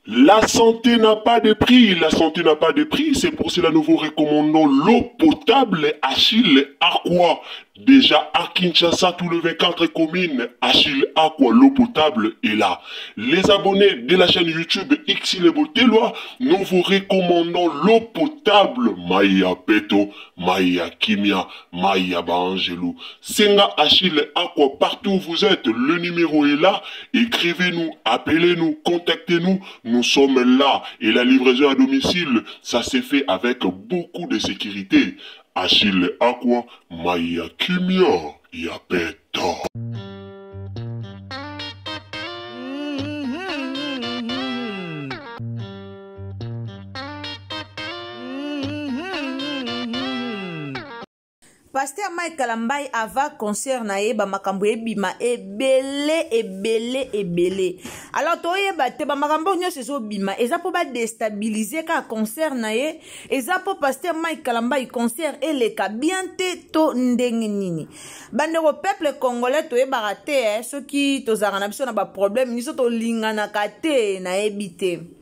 La santé n'a pas de prix, la santé n'a pas de prix, c'est pour cela que nous vous recommandons l'eau potable Achille Aqua. Déjà à Kinshasa, tous les 24 communes, Achille Aqua, l'eau potable est là. Les abonnés de la chaîne YouTube Xile Botelwa, nous vous recommandons l'eau potable Maya Peto, Maya Kimia, Maya Bangelou. Senga Achille Aqua, partout où vous êtes, le numéro est là. Écrivez-nous, appelez-nous, contactez-nous. Nous sommes là et la livraison à domicile, ça s'est fait avec beaucoup de sécurité. Achille Aqua, Maya Kimia, Yapeto. Pasteur Mike Kalambai ava concert na ye ba makambo ebima ebele. Alors toye ba te ba makambo nyonso so bima eza po ba déstabiliser ka concert na ye eza po Pasteur Mike Kalambai concert eleka bien te to ndenge nini bande ko peuple congolais toye ba raté soki tozanga na biso na ba problème niso to lingana kate na ebite.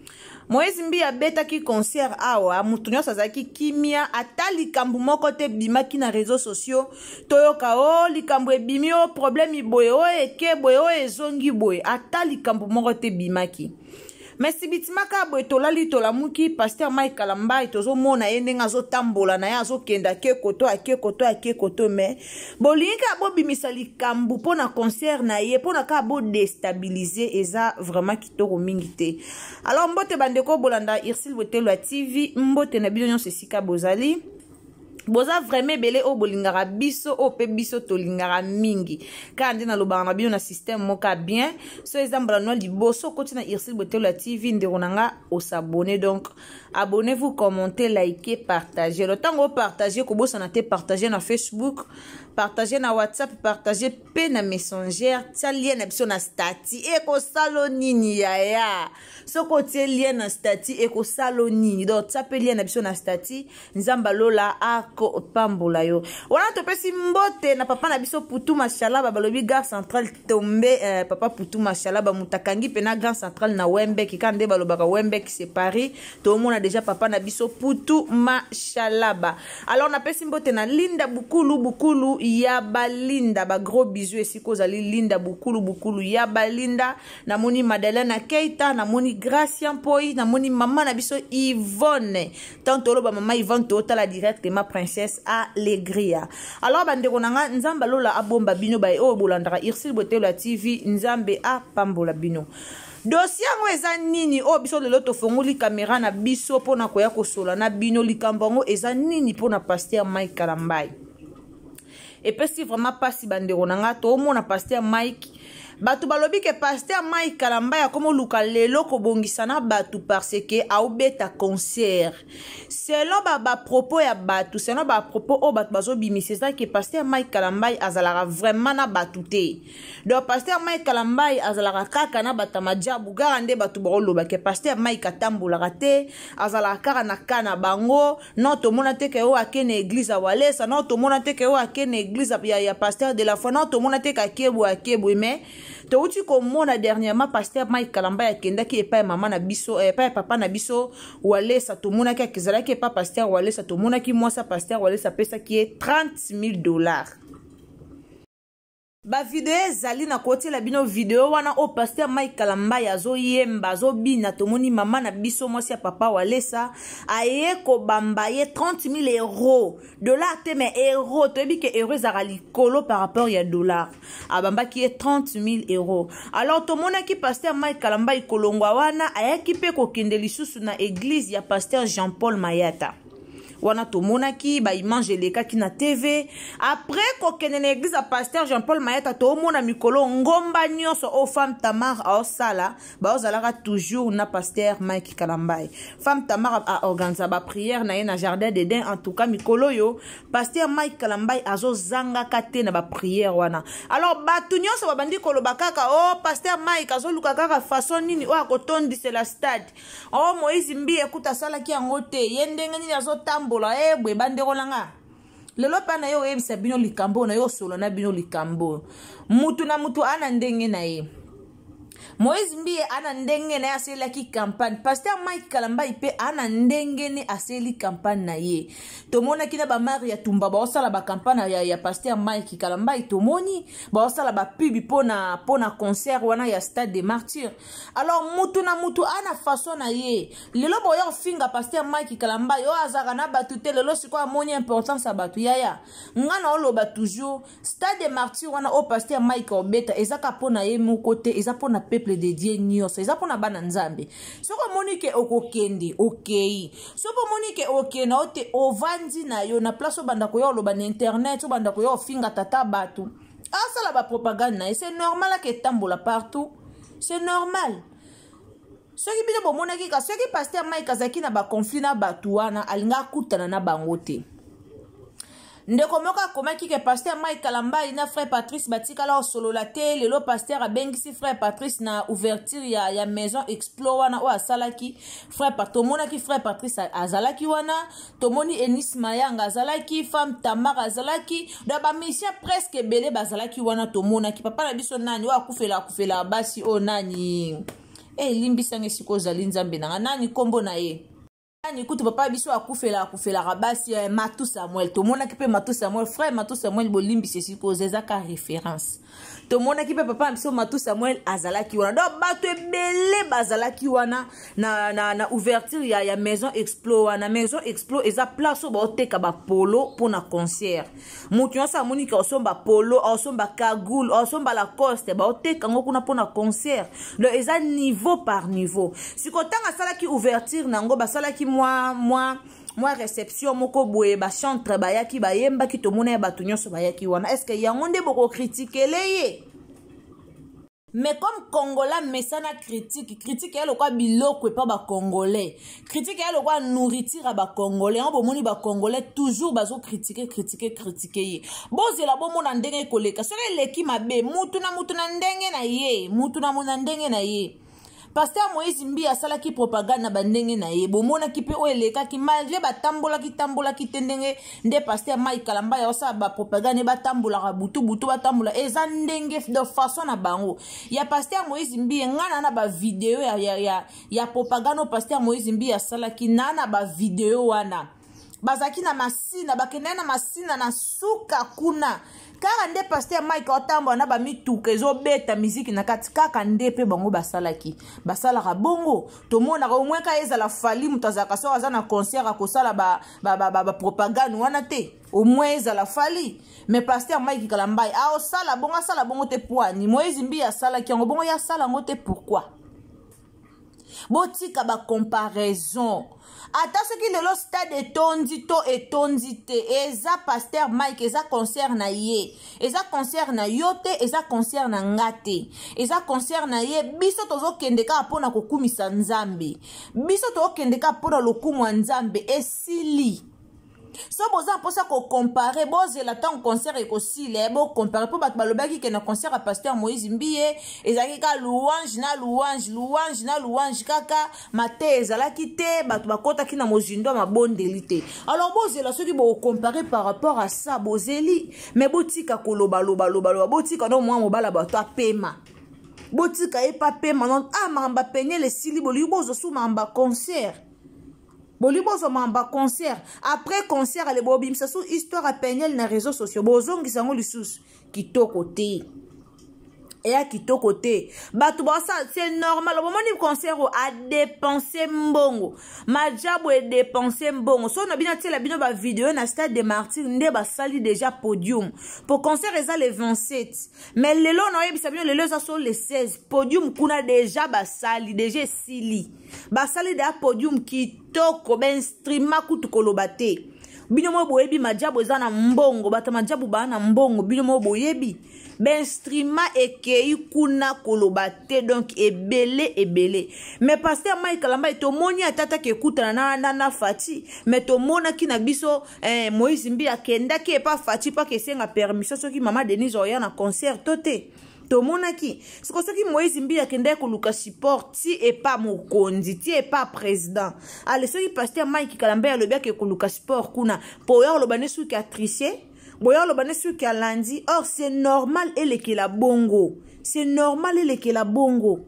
Moïse Mbi abetaki concert awa mutu nyonso azalaki kimia ata likambo moko te bimaki na réseaux sociaux toyoka o likambo ebimi o problème boye o eke boye o ezongi boye ata likambo moko te bimaki. Mais si bitimaka boye tolali tolamuki Pasteur Mike Kalambai tozomona ye ndenge azotambola na ye azokenda ke koto mais bolinga bobimisa likambo mpona concert na ye mpona ka bo déstabiliser eza vraiment kitoko mingi te. Alors mbote bandeko bolanda Xile Botelwa TV mbote na bino nyonso esika bozali boza vraiment belé o bolingara biso o pe biso to lingara mingi kandi na lobanga na bino na système moka bien so ezambala no liboso koti na Xile Botelwa TV ndeko nanga o s'abonner donc abonnez-vous, commentez, likez, partagez. Le temps que vous partagez, que vous avez partagé na Facebook, partagez na WhatsApp, partagez pe na Messenger, tia lien na stati e ko salonini ya. So ko tia lien na stati e ko salonini. Donc tia pe lien na stati, nzamba lola ako pambola yo. Wana to pesi mbote na papa na biso Putu Mashalaba balobi gare centrale tombe papa Putu Mashalaba mutakangi pe na gare centrale na Wembe ki kande balobaka Wembe ki c'est Paris. To mona déjà papa na biso Putu Mashalaba. Alors na pesi mbote na Linda Bukulu ya balinda ba gros bisous esiko zali Linda Bukulu ya balinda na moni Madeleine Keita na moni Gracia Mpoi na moni mama na biso Yvonne tanto loba mama Yvonne tota la directement princesse Allegria. Alors bandeko nanga nzamba lola abomba bino ba o bolandaka Xile Botelwa TV nzambe a pambola bino. Dossier ngo eza nini o biso lelo to fongoli caméra na biso pona koya kosola na bino likambo ngo eza nini pona Pasteur Mike Kalambai. Et puis si vraiment pas si bandeko nanga to mona Pasteur Mike batu balobi ke Pasteur Mike Kalambai akomo luka lelo ko bongisana batu parce que aubeta concert. Selon ba propos ya batu, selon ba propos o batu bazo bimisi ça que Pasteur Mike Kalambai azalara vraiment na batu te. Donc Pasteur Mike Kalambai azalara kaka na batama jabu garande batu boloba ke Pasteur Mike atambola te azala kaka na kana bango non to mona te ke o akene église a Walesa non to mona te ke o akene église ya Pasteur de la foi non to mona te ka kebu mais to uti ko mona dernièrement Pasteur Mike Kalambai akenda ki epa mama na biso epa papa na biso Walesa to mona ki akizala ki epa Pasteur Walesa to mona ki mwasa Pasteur Walesa pesa ki est $30,000. Ba video zali na kote la bino video wana o Pasteur Mike Kalambai azo yemba azo bina tomoni mama na biso mwasi ya papa Walesa aye ko bamba ye €30,000 dollar te mais euro to ebi ke euro za likolo par rapport ya dollar abamba ki ye €30,000. Alors to mona ki Pasteur Mike Kalambai kolongwa wana ayaki pe ko kende lisusu na église ya Pasteur Jean-Paul Mayata. Wana to monaki ba image leka ki na TV après ko kene na église a Pasteur Jean-Paul Mayata to mona mikolo ngomba nyonso o femme Tamar a sala ba ozalaka toujours na Pasteur Mike Kalambai. Femme Tamar a organisé ba prière na ye na jardin d'Eden en tout cas mikolo yo Pasteur Mike Kalambai azo zanga kate na ba prière wana. Alors batu nyonso ba bandi koloba kaka o Pasteur Mike azo luka kaka façon nini o akotondi c'est la stade. O Moïse Mbi ekuta sala ki angote yendenge nini azo tambo bwe bandeko langa lelo pana yo ebisa bino likambo na yo solo na bino likambo mutu na mutu ana ndenge na ye Moïse Mbie ana ndenge na aseli ki campagne. Pasteur Mike Kalamba ipe ana ndenge ne aseli campagne na ye. Tomona kina ba Maria Tumba ba osala ba campagne ya Pasteur Mike Kalamba itomoni ba osala ba pub pona concert wana ya Stade des Martyrs. Alors mutu na mutu ana façon na ye. Lelo boyo finga Pasteur Mike Kalamba yo azaka na batu te lelo siko amoni importance a batu yaya. Ngana oloba toujours Stade des Martyrs wana o Pasteur Mike obeta ezaka pona ye mu côté eza pona peuple de Dieu nyos eza pona bana nzambe. Soko monike okokende okay. Soko monike okena ote ovandi na yo na place banda ko yo oloba na internet banda ko yo finga tata batu. Asala ba propagande na c'est normal que tambola partout. C'est normal. Ce qui bino bomona ki ka ce qui Pasteur Mike azaki na ba conflit na batu wana alinga kutana na bangote. Ndeko moka komaki ke Pasteur Mike Kalamba ina frère Patrice batika la solo la te lelo Pasteur abengisi frère Patrice na ouverture ya maison explo wana o asalaki frère tomona ki frère Patrice azalaki wana tomoni Enis Mayanga azalaki femme Tamara azalaki da ba mission presque belé bazalaki wana tomona ki papa na biso nani o akufela basi o nani limbisa ngesiko zali nzambe na nani kombo na ye. Nikutu papa biso akufela rabasi Matou Samuel to mona ki pe Matou Samuel frère Matou Samuel bolimbi sesi ko zezaka référence to mona ki pe papa biso Matou Samuel azalaki wana do bato ebele bazalaki wana na ouverture ya maison explo wana maison explo eza place ba oteka ba polo pour na concert mutu yosa moni ka osomba polo osomba cagoule osomba la coste ba oteka ngo kuna pour na concert do eza niveau par niveau sikotanga sala ki ouverture nango basala ki moi réception moko boye ba chantre bayaki bayemba ki tomona ya batu nyonso bayaki wana est-ce que yango nde boko critiquer leye mais comme congolais mesana critique ya lokwa biloko pa ba congolais critique ya lokwa nourriture ba congolais on bomoni ba congolais toujours bazo critiquer ye bozela bomona ndenge koleka sole leki mabe mutu na ndenge na ye mutu na ndenge na ye. Pasteur Moïse Mbie asala ki propagande na bandenge na ye bomona ki pe oeleka ki malgré batambola ki tendenge nde Pasteur Mike Kalamba ya osala ba propagande batambola butu batambola eza ndenge de façon na bango ya Pasteur Moïse Mbie ngana na ba video ya propagande Pasteur Moïse Mbie asala ki na ba video wana bazaki na masina bakenda na masina na suka kuna kaka nde Pasteur Mike otambo na ba mituka ezo beta musique na kati kaka nde pe bango basalaki basalaka bongo tomona ko mwenka ezala fali mutazaka so aza na concert akosala ba propagande wana te au moins ezala fali mais Pasteur Mike Kalamba a osala bongo te poani Moïse Mbie asala ki ngo bongo ya sala ngote pourquoi botika ba comparaison ata soki lelo stade etondi te eza Pasteur Mike eza concert na ye eza concert na yo te eza concert na ngate eza concert na ye biso tozokende ka pona kokumisa nzambe biso tozokende ka pona lokumu nzambe esili so boza posa ko comparer bozela tant concert e ko sile bo comparer po bat balobaki ke na concert a Pasteur Moïse Mbie ezaki ka louange kaka mate ezalaki te bat bakota ki na mozindo mabondeli te alors bozela soki bo comparer par rapport à ça bozeli mais botika koloba botika no mwa mobala bato apema botika e pa pema non mamba penye le sili boli bozo sou mamba concert bolibozo mamba concert après concert ale bobim sa sou histoire a penyel na réseaux sociaux bozongi sango lisusu kitoko te et kitoko te batu bosa c'est normal au moment du concert a dépenser mbongo majabu e dépenser mbongo so na bina tela bino ba vidéo na Stade des Martyrs nde ba sali déjà podium pour concert eza le 27 mais lelo na yebisa bino lelo za so le 16 podium kuna déjà ba sali déjà sili ba sali da podium kitoko ben streama kutu kolobate bino mo boyebi majabu eza na mbongo bata majabu ba na mbongo bino mo boyebi ben streama ekei kuna kolobate donc ebele mais Pasteur Mike Kalamba tomoni atata ke kutana na Fati mais tomona ki na biso Moïse Mbie akenda ki pa Fati pa ke senga permission soki mama Denise oya na concert tote tomona ki siko soki Moïse Mbie akenda ko luka support ti e pa mokonzi ti e pa président ale soki Pasteur Mike Kalamba alobi ke ko luka support kuna po yo lobane su ki atricher boya lo banesu ki alandi or c'est normal ele ki la bongo c'est normal ele ki la bongo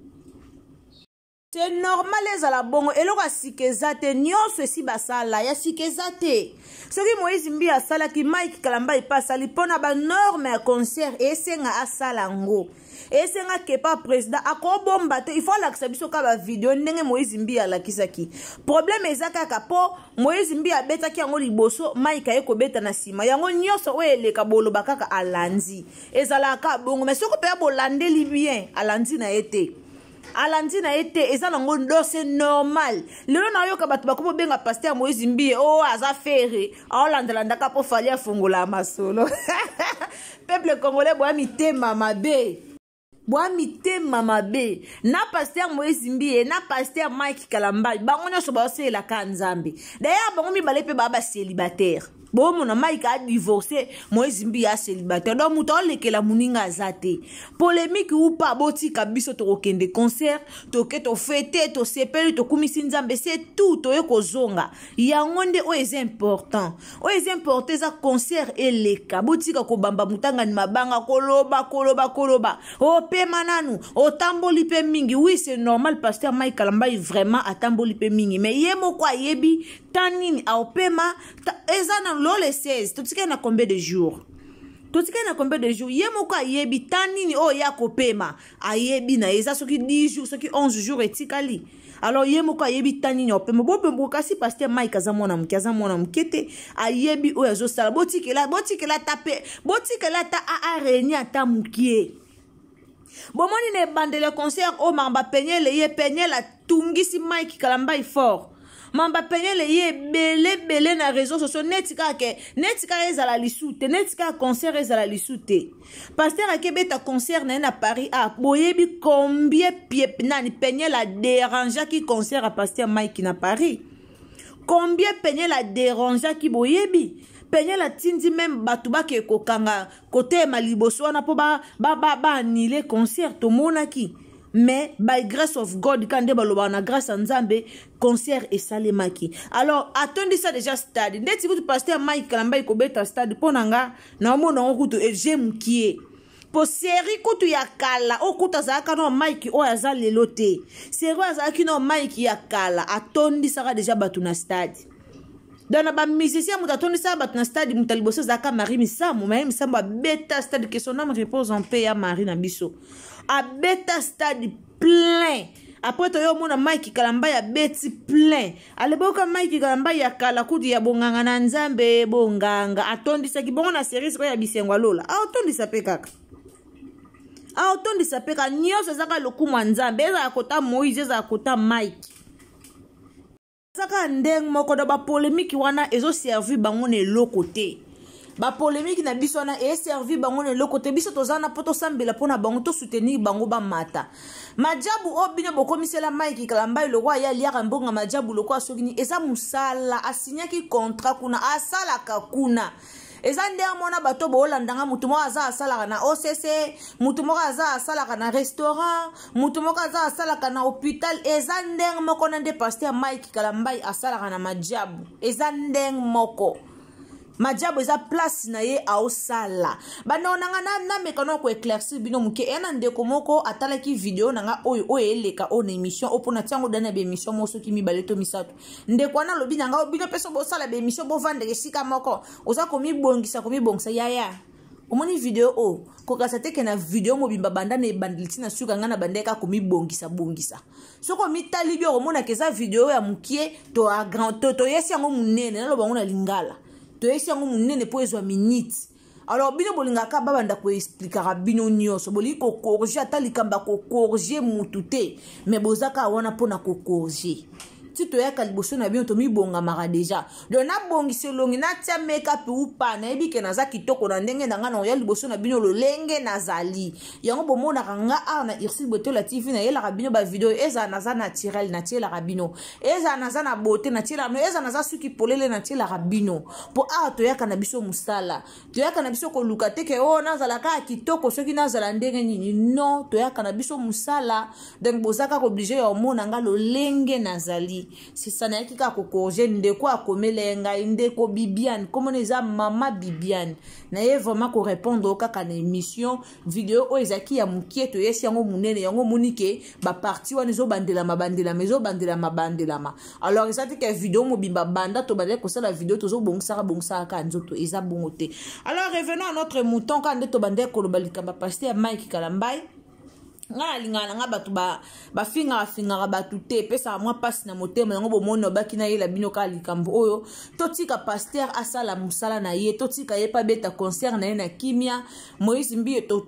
c'est normal ezala bongo eloko asikeza te nyonso esi basala ya sikeza te soki Moïse Mbi asalaki Mike Kalamba epa asali mpona banorme ya concert esenga asala ngo esenga kepa président akobomba te il faut alakisa biso ka bavideo ndenge Moïse Mbi alakisaki problème eza kaka po Moïse Mbi abetaki yango liboso Mike aye kobeta na nsima yango nyonso oyo eleka boloba kaka alandi ezalaka bongo mais soki mpe bolandeli bien alandi na ye te alandi na ete eza nango ndo c'est normal lelo na yoka bato bakomo benga pasteur Moïse Mbi o aza fere aolandalanda ka po fali afungola masolo peuple congolais boya mitema mabe boya mitema mabe na pasteur Moïse Mbi na pasteur Mike Kalamba bango nyonso baoselaka nzambe d'ailleurs bango mibale mpe baba célibataire bon mon Mike a divorcé Moïse Mbi a célibataire donc muto lekela muninga azate polémique ou pas botika biso to kokende concert to ke to fêter to sepeli to kumisi nzambe c'est tout to ekozonga yango nde o est important za concert eleka botika ko bamba mutanga ni mabanga koloba o pe mananu o tamboli pe mingi oui c'est normal pasteur Mike Kalamba vraiment atamboli pe mingi mais yemo kwa yebi tanini a opema ezana lole 16 totika na combien de jours yemo kwa yebi tanini o ya kopema ayebi na eza soki 10 jours soki 11 jours etikali alors yemo kwa yebi tanini opema bopembo kasi pasteur Mike azamona mukete ayebi o yazo sala botikela ta a renia ta mukie bomoni ne bandele concert o mamba penyele la tungisi Mike Kalamba fort mamba penyele ye bele na réseaux sociaux netika ezala lisute netika concert ezala lisute pasteur akebeta concert na Paris a boyebi combien nani penyela déranger ki concert à pasteur Mike na Paris combien penyela déranger ki boyebi penyela tindi même batuba ke kokanga côté maliboso wana po ba annuler concert to monaki mais by grace of God quand baloba na grâce à Nzambe concert et salemaki alors attendez ça déjà stade ndeti kutu pasteur Mike Kalamba ikobeta stade ponanga na mona okutu ejem kie po série kutu ya kala okuta zaka no Mike o aza lelo te série azaki no Mike ya kala atondi saka déjà batu na stade dans ba musicien mutatondi saka batu na stade mutaliboso zaka Marie Misambo beta stade que son âme repose en paix ya Marie na biso a beta stade plein après to yo mona Mike Kalamba ya beti plein aleboka Mike Kalamba ya kala kudi ya bonganga na Nzambe bonganga atondisa ki bongo na série ko ya bisengwa lola atondisa pe kaka atondisa pe ka nyonso zaka lokumu Nzambe eza akota Moïse eza akota Mike zaka ndeng moko do ba polémique wana ezo servi bango ne lokote ba polémique na biso na e servi bango ne lokote biso tozana poto sambela pona bango to soutenir bango ba mata majabu obine bokomisela Mike Kalamba lokwa ya liaka mbonga majabu lokwa sokini eza musala asinyaki contrat kuna asala kakuna eza ndenge mona bato bolandanga mutu moko aza asalaka na OCC mutu moko aza asalaka na restaurant mutu moko aza asalaka na hôpital eza ndenge moko na nde pasteur Mike Kalamba asalaka na majabu eza ndenge moko majabu eza place na ye aosala bana onanga na mekano ko éclaircir bino muke ena ndeko moko atalaki video nanga oyo eleka on émission opona tiango dana be émission moso ki mibale to misato ndeko na lobi nanga bino peso bo sala be émission bo vendre sika moko oza komi bongisa yaya omoni video ko kasate ke na video mobimba banda na bandiliti na suka ngana bandeka komi bongisa soko mitali bio omona keza video ya mukie to a grand to yesi yango munene na lobango na lingala to esi yango munene po ezwa minute alors bino bolingaka babanda ko expliquera bino nyonso boli ko corriger atalikamba ko corriger mutute mais bozaka wana pona ko corriger ti to yaka liboso na bino to mibonga mara déjà do na bongise longi na tia makeup ou pa na ebike na za kitoko na ndenge na ngana ya liboso na bino lolenge nazali yango bomona kanga na Irsil Boto la TV na yela rabino ba video eza na za naturel na tiela rabino eza na za na beauté na tiela no eza na za suki polele na tiela rabino po to yaka na biso musala to yaka na biso ko lukate ke na zala ka kitoko soki na zala ndenge nini non to yaka na biso musala donc bozaka ko obligé ya mona nga lolenge nazali ngai sisa na yaki kaka kokorge ndeko akomela ngai ndeko Bibiane komona eza mama Bibiane na ye vraiment korépondre kaka na émission vidéo oyo ezalaki ya mokie toyesi yango monene yango moni ke baparti wana ezobandelama bandelama alors eza te ke vidéo mobimba banda tobandeli kosala vidéo tozobongisaka ka nzoto eza bongo te. Alors revenons à notre mouton quand nde tobandeli koloba likambo pasteur Mike Kalambai nga lingana nga batu ba finga batu te pesa mwa passe na motema ngo bomona baki na yela bino ka likambo oyo totika pasteur asala musala na ye totika ye pa beta concert na ye na kimia Moïse Mbiyo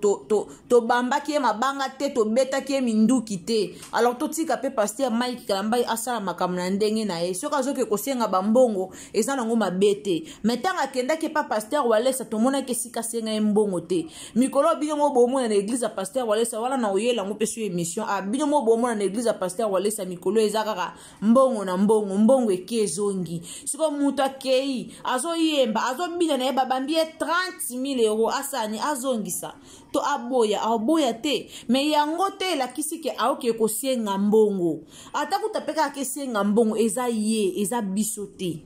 to bamba ki mabanga te to beta ki minduki te. Alors totika pe pasteur Mike Kalambai asala makamna ndenge na ye soka zoke kosenga bambongo eza nango mabete metanga kenda ke pa pasteur Walesa to mona ke sika senga mbongo te mikolo bino ngo bomona na église ya pasteur Walesa wala na la ngo pesu émission a bino mo bomona na église ya pasteur Walesa mikolo ezakaka mbongo na mbongo ekezongi siko mutu akei azo yemba azo bina na babambi 30,000 euros asani azongisa to aboya te me yango te la kisike aoke kosenga mbongo atakuta peka kesenga mbongo eza biso te.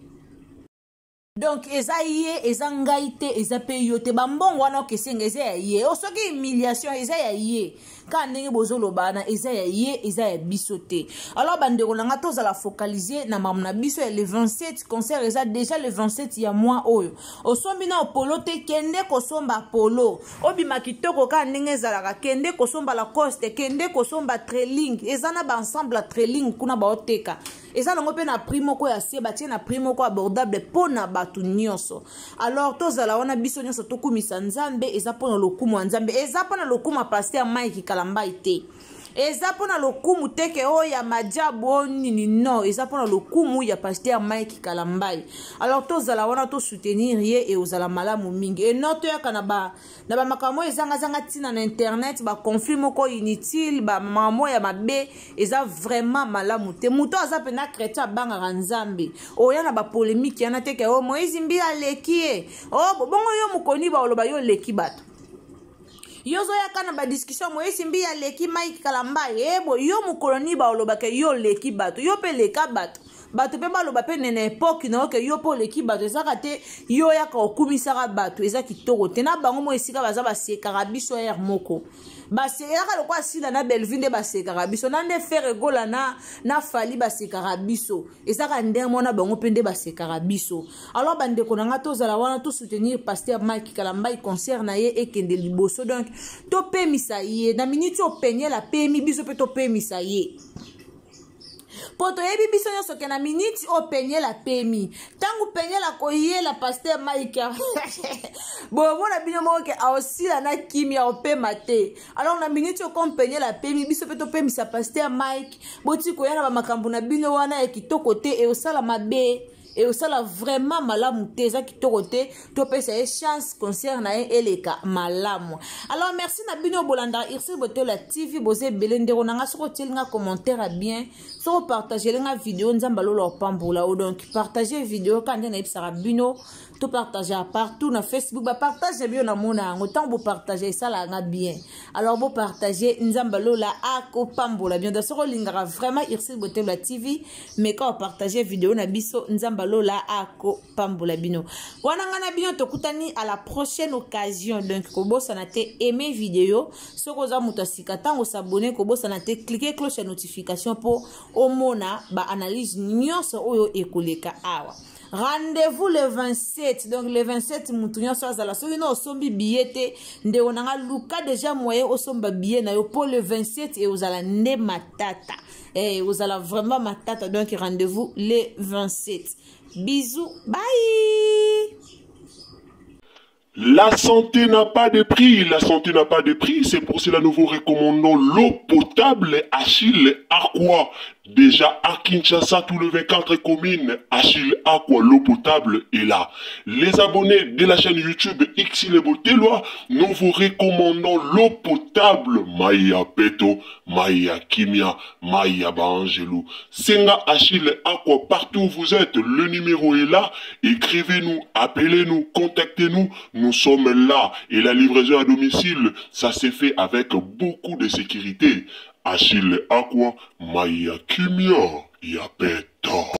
Donc eza ye eza ngai te eza pe yo te bambongo wana kesenga eza ya ye osoki humiliation eza ya ye ka ndenge bozoloba na eza ya ye eza ya biso te. Alors bandeko nanga tozala focaliser na mamna biso ya le 27 concert eza déjà le 27 ya mois oyo osombi na polo te kende kosomba polo obima kitoko ka ndenge ezalaka kende kosomba la coste kende kosomba trailing eza na ba ensemble la trailing kuna ba oteka eza nango pe na prix moko ya se batie na prix moko abordable pona batu nyonso. Alors tozala wana biso nyonso tokumisa nzambe eza pona lokumu ya nzambe eza pona lokumu ya pasteur Mike Kalambai te eza pona lokumu teke o ya majabu nini no eza pona lokumu ya pasteur Mike Kalambai. Alors tozala wana to soutenir ye e ozala malamu mingi e noto ya kana ba makamo ezanga tina na internet ba conflit moko inutile ba mamo ya mabe eza vraiment malamu te muto aza pena chrétien banga nzambe o yana ba polémique yana teke o Moïse Mbiya leki o bongo yo mukoni ba oloba yo leki bato yozo ya kana ba discussion Moïse Mbiya leki Mike Kalambai ebo yo mukoloni ba oloba ke yo leki bato yo pe leka bato bato pe baloba pe nene époque na oke yo po leki bato ezaka te yo ya ka okumisaka bato eza kitoko te na bango mo esika baza basekaka biso ya moko basekaka lokwa sila na Belvinde basekaka biso na nde faire gola na fali basekaka biso ezaka ndenge mona bango pe nde basekaka biso. Alors bandeko nanga tozala wana to soutenir pasteur Mike Kalambai concert na ye ekende liboso donc to pemisa ye na minute openye la pemi biso pe to pemisa ye poto yebi biso nyonso ke na minute openye la pemi tangu penye la koye la pasteur Mike bomona bino moko ke aosila na kimia opema te. Alors na minute okompenye la pemi biso pe to pemisa pasteur Mike boti koya na ba makambo na bino wana ya kitoko te e osala mabe et au sala vraiment malamu te za kitoko te to pesa e chance concert na eleka malamu. Alors merci na bino bolanda irse boto la TV boze belendero nanga soko telinga commentaire bien soko partager lenga vidéo nzamba lolo pambola donc partager vidéo quand na ipsara bino to partager partout na Facebook ba partager bien na mona autant bo partager ça la nga bien. Alors bo partager nzamba lola ako pambola bien de soko lingara vraiment irse boto la TV mais quand partager vidéo na biso nzamba lola ako pambola bino wana ngana bino tokutani à la prochaine occasion. Donc kobosa na te aimer vidéo soko za mutasika tango s'abonner kobosa na te cliquer cloche de notification pour omona ba analyse nyonso oyo ekoleka awa. Rendez-vous le 27. Donc le 27 mutunya so azala so ino osombi billet nde onanga luka déjà moyen osomba billet na yo pour le 27 et ozala nde matata. Ozala vraiment matata. Donc rendez-vous le 27. Bisous. Bye. La santé n'a pas de prix, la santé n'a pas de prix, c'est pour cela nous vous recommandons l'eau potable Achille Aqua. Déjà à Kinshasa, tout le 24 communes, Achille Aqua, l'eau potable est là. Les abonnés de la chaîne YouTube Xile Boteloa, nous vous recommandons l'eau potable Maya Peto, Maya Kimia, Maya Bangelou. Senga Achille Aqua, partout où vous êtes, le numéro est là. Écrivez-nous, appelez-nous, contactez-nous. Nous sommes là et la livraison à domicile, ça s'est fait avec beaucoup de sécurité. Achille Aqua, Maya Kimia. ya peto.